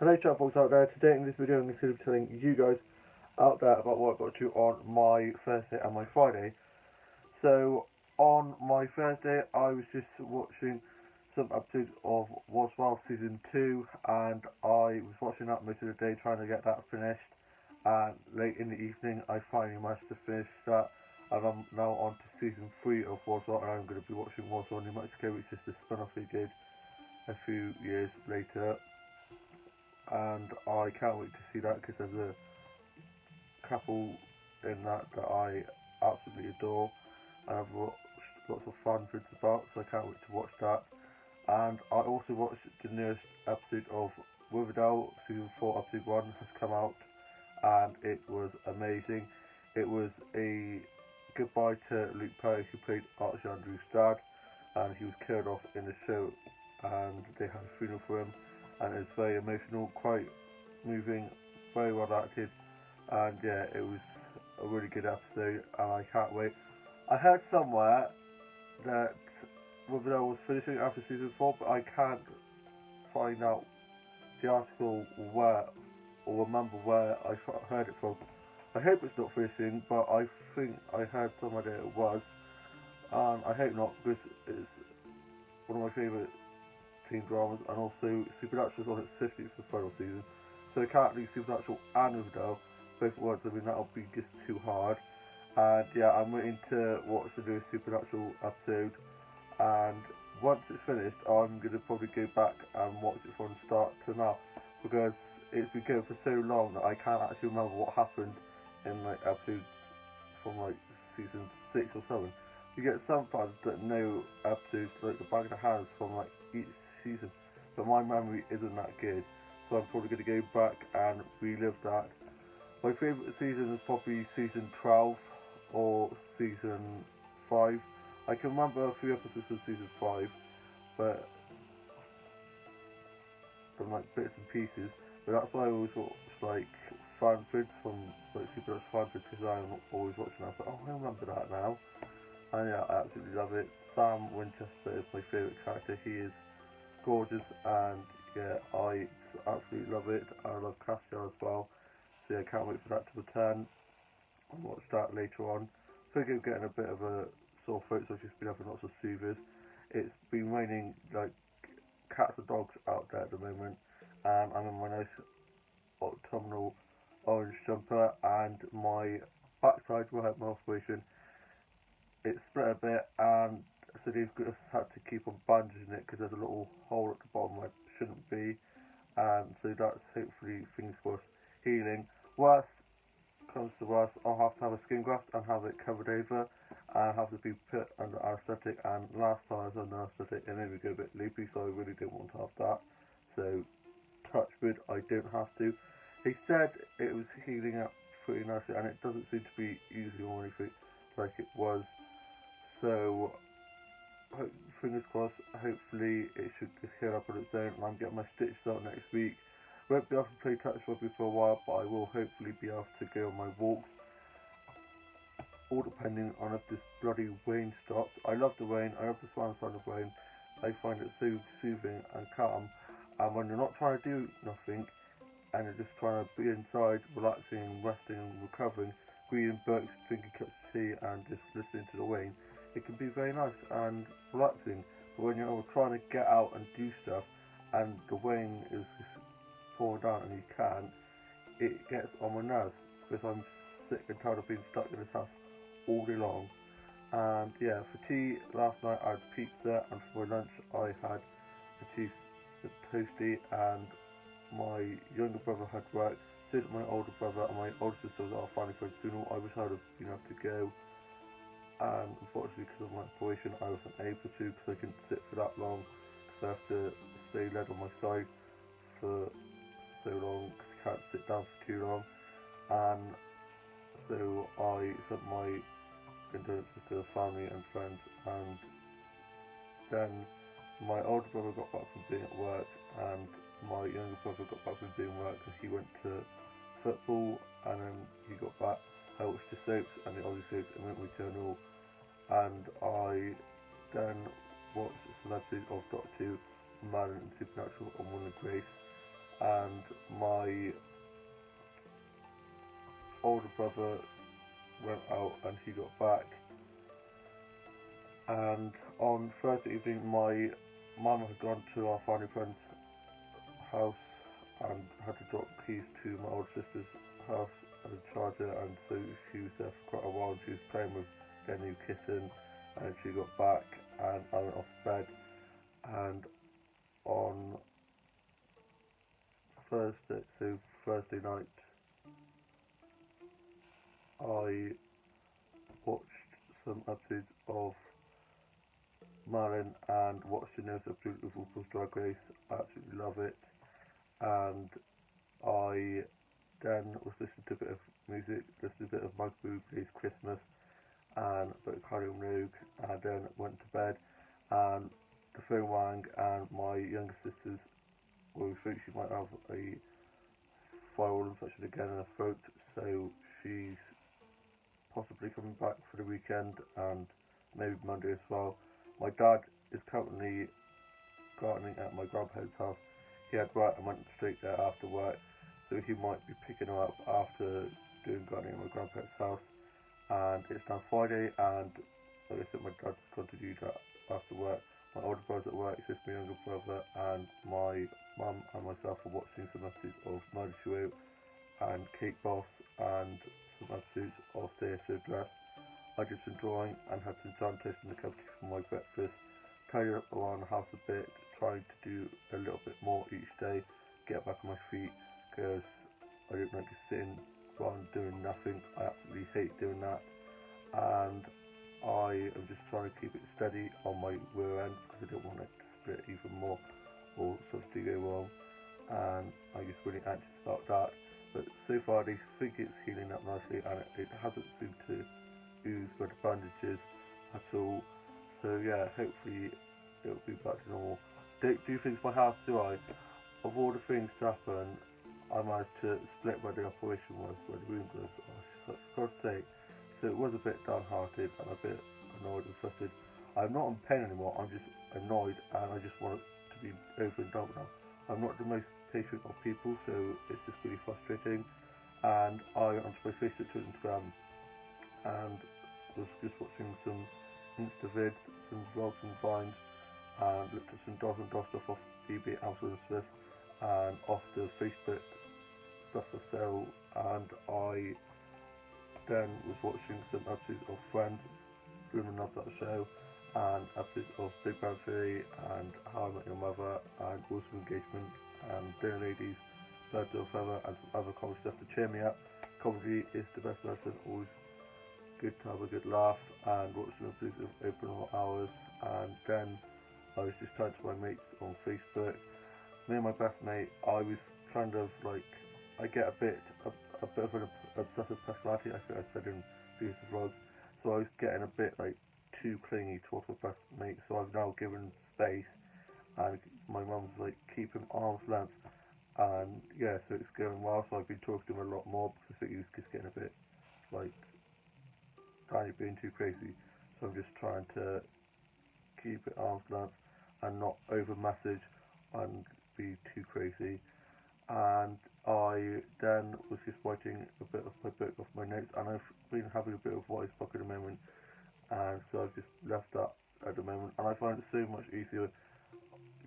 Hello chat folks out there, today in this video I'm going to be telling you guys out there about what I got to on my Thursday and my Friday. So on my Thursday I was just watching some episodes of What's Wild Season 2 and I was watching that most of the day trying to get that finished, and late in the evening I finally managed to finish that and I'm now on to Season 3 of What's Wild, and I'm going to be watching What's Wild New Mexico, which is the spin-off they did a few years later. And I can't wait to see that because there's a couple in that I absolutely adore and I've watched lots of fan vids about, so I can't wait to watch that. And I also watched the newest episode of Riverdale. Season 4 episode 1 has come out and it was amazing. It was a goodbye to Luke Perry, who played Archie Andrews' dad, and he was killed off in the show and they had a funeral for him, and it's very emotional, quite moving, very well acted, and yeah, it was a really good episode and I can't wait. I heard somewhere that Riverdale was finishing after season 4, but I can't find out the article where or remember where I heard it from. I hope it's not finishing, but I think I heard somewhere that it was, and I hope not because it's one of my favourite teen dramas, and also Supernatural is on its 50th and final season, so I can't do Supernatural and Riverdale both at once. I mean, that'll be just too hard. And yeah, I'm waiting to watch the new Supernatural episode, and once it's finished I'm going to probably go back and watch it from start to now, because it's been going for so long that I can't actually remember what happened in like episodes from like season 6 or 7. You get some fans that know episodes like the back of their hands from like each season, but my memory isn't that good, so I'm probably going to go back and relive that. My favourite season is probably season 12 or season 5. I can remember a few episodes of season 5, but from like bits and pieces. But that's why I always watch like fan vids from like Supernatural fan vids, because I'm always watching that. I was like, oh, I remember that now. And yeah, I absolutely love it. Sam Winchester is my favourite character. He is gorgeous, and yeah, I absolutely love it. I love Castiel as well, so yeah, I can't wait for that to return and watch that later on. I think I'm getting a bit of a sore throat, so I've just been having lots of soothers. It's been raining like cats and dogs out there at the moment, and I'm in my nice autumnal orange jumper, and my backside will have my operation. It's split a bit, and so they've just had to keep on bandaging it because there's a little hole at the bottom where it shouldn't be, and so that's hopefully, fingers crossed, healing. Worst comes to worst, I'll have a skin graft and have it covered over and have to be put under anaesthetic, and last time I was under anaesthetic it made me go a bit loopy, so I really didn't want to have that. So touch wood, I don't have to. He said it was healing up pretty nicely, and it doesn't seem to be easy or anything like it was. So fingers crossed, hopefully it should just heal up on its own and I'm getting my stitches out next week. Won't be able to play touch rugby for a while, but I will hopefully be able to go on my walks, all depending on if this bloody rain stops. I love the rain, I love the sound of rain. I find it so soothing and calm, and when you're not trying to do nothing and you're just trying to be inside, relaxing, resting and recovering, reading books, drinking cups of tea and just listening to the rain, it can be very nice and relaxing. But when you're trying to get out and do stuff and the rain is just pouring down and you can't, it gets on my nerves because I'm sick and tired of being stuck in this house all day long. And yeah, for tea last night I had pizza, and for my lunch I had a toasty, and my younger brother had work, so did my older brother, and my older sister was at our family friend's funeral. I wish I would have been able to go, and unfortunately because of my operation I wasn't able to, because I couldn't sit for that long, because I have to stay led on my side for so long, because you can't sit down for too long. And so I sent my condolences to the family and friends, and then my older brother got back from being at work, and my younger brother got back from being at work because he went to football, and then he got back. I watched the soaps and the Aussie soaps and went with Journal, and I then watched some episodes of Doctor Who, Merlin and Supernatural on Will and Grace, and my older brother went out and he got back. And on Thursday evening, my mum had gone to our family friend's house and had to drop keys to my older sister's house as a charger, and so she was there for quite a while. She was playing with their new kitten, and she got back, and I went off to bed. And on Thursday night, I watched some episodes of Merlin and watched the newest episode of RuPaul's Drag Race. I absolutely love it. And I then was listening to a bit of music, listening to a bit of Mike Bugle's Christmas and a bit of Kylie Minogue, and then went to bed. And the phone rang, and my younger sister's, well, we think she might have a viral infection again in her throat, so she's possibly coming back for the weekend and maybe Monday as well. My dad is currently gardening at my grandparents' house. He had work and went straight there after work, so he might be picking her up after doing gardening at my grandparents' house. And it's now Friday, and like I said, my dad's gone to do that after work. My older brother's at work, it's just my younger brother, and my mum and myself are watching some episodes of Murder She Wrote and Kate Boss and some episodes of Say So Dress. I did some drawing and had some jam toast in the cupcake for my breakfast. Tidied up around the house a bit, trying to do a little bit more each day, get back on my feet, because I don't like sitting around doing nothing. I absolutely hate doing that, and I am just trying to keep it steady on my rear end because I don't want it to split even more or something to go wrong, and I'm just really anxious about that. But so far I think it's healing up nicely, and it hasn't seemed to ooze by the bandages at all. So yeah, hopefully it'll be back to normal. Do things my house, do I? Of all the things to happen, I managed to split where the operation was, where the wound was. Oh, for God's sake. So it was a bit downhearted and a bit annoyed and frustrated. I'm not in pain anymore, I'm just annoyed, and I just want it to be over and done now. I'm not the most patient of people, so it's just really frustrating. And I went onto my Facebook to Instagram and was just watching some Insta vids, some vlogs and vines, and looked at some Dolls and Doll stuff off eBay, Amazon and Swift, and off the Facebook stuff for sale. And I then was watching some episodes of Friends, Women Love That Show, and episodes of Big Bang Theory and How I Met Your Mother and Rules of Engagement and Dinner Ladies, Birds of a Feather, and some other comedy stuff to cheer me up. Comedy is the best medicine, always good to have a good laugh, and watch some episodes of Open All Hours. And then I was just chatting to my mates on Facebook. Me and my best mate, I was kind of like, I get a bit of an obsessive personality, I think I said in previous vlogs, so I was getting a bit like too clingy towards my best mate, so I've now given space, and my mum's like, keep him arm's length, and yeah, so it's going well. So I've been talking to him a lot more because I think he was just getting a bit like, Danny being too crazy, so I'm just trying to keep it arm's length and not over message and be too crazy. And I then was just writing a bit of my book off my notes, and I've been having a bit of voice block at the moment, and so I've just left that at the moment, and I find it so much easier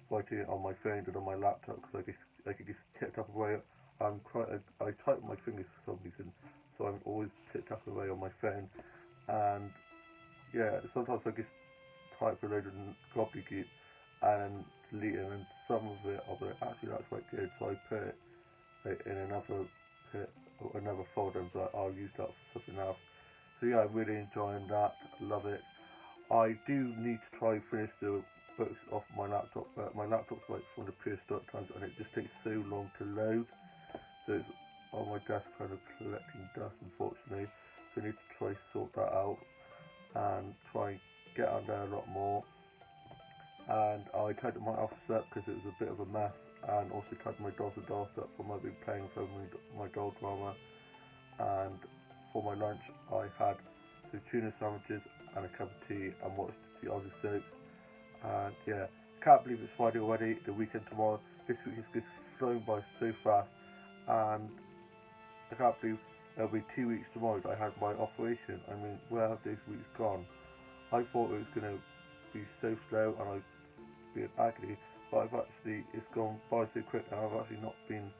writing it on my phone than on my laptop, because I can just tap away. I type with my fingers for some reason, so I'm always tapping away on my phone, and yeah, sometimes I just type a load of gobbledygook and delete it, and some of it I'll be like, actually that's quite good, so I put it in another pit or another folder, and so I'll use that for something else. So yeah, I'm really enjoying that, love it. I do need to try and finish the books off my laptop, but my laptop's like from the prehistoric times, and it just takes so long to load, so it's on my desk kind of collecting dust, unfortunately. So I need to try to sort that out and try and get on there a lot more. And I tidied my office up because it was a bit of a mess, and also tidied my Dolls and Dolls up from I've been playing for my doll drama. And for my lunch I had some tuna sandwiches and a cup of tea and watched the Aussie soaps. And yeah, can't believe it's Friday already, the weekend tomorrow. This week is just flown by so fast, and I can't believe it'll be 2 weeks tomorrow that I had my operation. I mean, where have those weeks gone? I thought it was going to be so slow and I'd be in agony, but it's gone by so quick and I've actually not been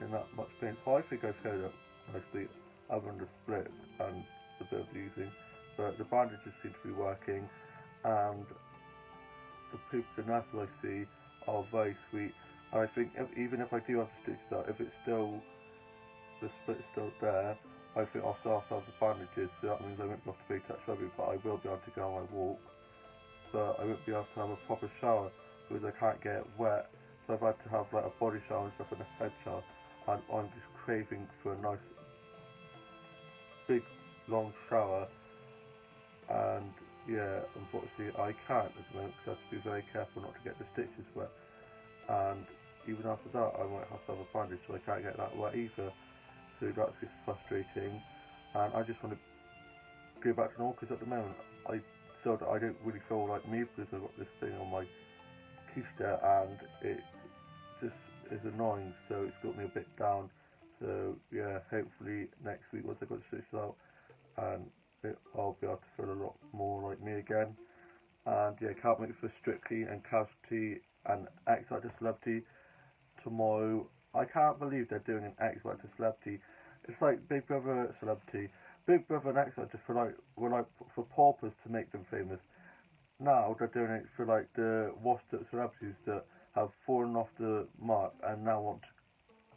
in that much pain. So I think I've healed up nicely other than the split and a bit of bruising, but the bandages seem to be working, and the nurses I see are very sweet. And I think even if I do have the stitches out, if it's still, the split's still there, I think I'll still have to have the bandages, so that means I won't be able to be touch rugby, but I will be able to go on my walk. But I won't be able to have a proper shower because I can't get it wet. So I've had to have like a body shower and stuff and a head shower, and I'm just craving for a nice big long shower. And yeah, unfortunately I can't at the moment because I have to be very careful not to get the stitches wet. And even after that I might have to have a bandage, so I can't get that wet either. So that's just frustrating, and I just want to go back to normal because at the moment I don't really feel like me because I've got this thing on my keister and it just is annoying, so it's got me a bit down. So yeah, hopefully next week once I got the stitches out, and I'll be able to feel a lot more like me again. And yeah, can't wait for Strictly and Casualty and X Factor Celebrity tomorrow. I can't believe they're doing an X Factor Celebrity. It's like Big Brother Celebrity. Big Brother and X Factor were for paupers to make them famous. Now they're doing it for like the washed up celebrities that have fallen off the mark and now want to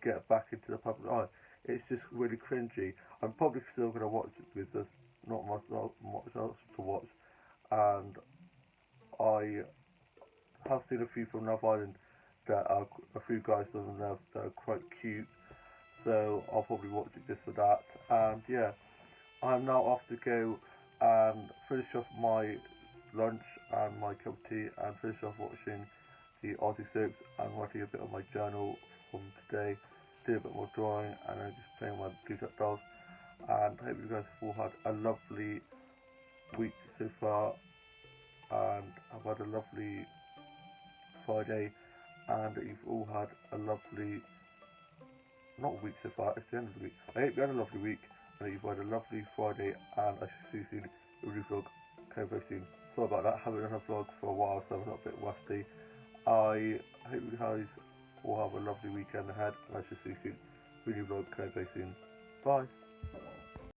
get back into the public eye. It's just really cringy. I'm probably still going to watch it because there's not much else to watch, and I have seen a few from Love Island that are a few guys on there that are quite cute, so I'll probably watch it just for that. And yeah, I'm now off to go and finish off my lunch and my cup of tea and finish off watching the Aussie soaps and writing a bit of my journal from today, do a bit more drawing, and then just playing my Blue Duck dolls. And I hope you guys have all had a lovely week so far, and I've had a lovely Friday, and you've all had a lovely, not week so far, it's the end of the week. I hope you had a lovely week, and you've had a lovely Friday, and I shall see you soon with a new vlog coming very soon. Sorry about that, haven't done a vlog for a while, so I'm not a bit rusty. I hope you guys all have a lovely weekend ahead, and I shall see you soon with a new vlog coming very soon. Bye.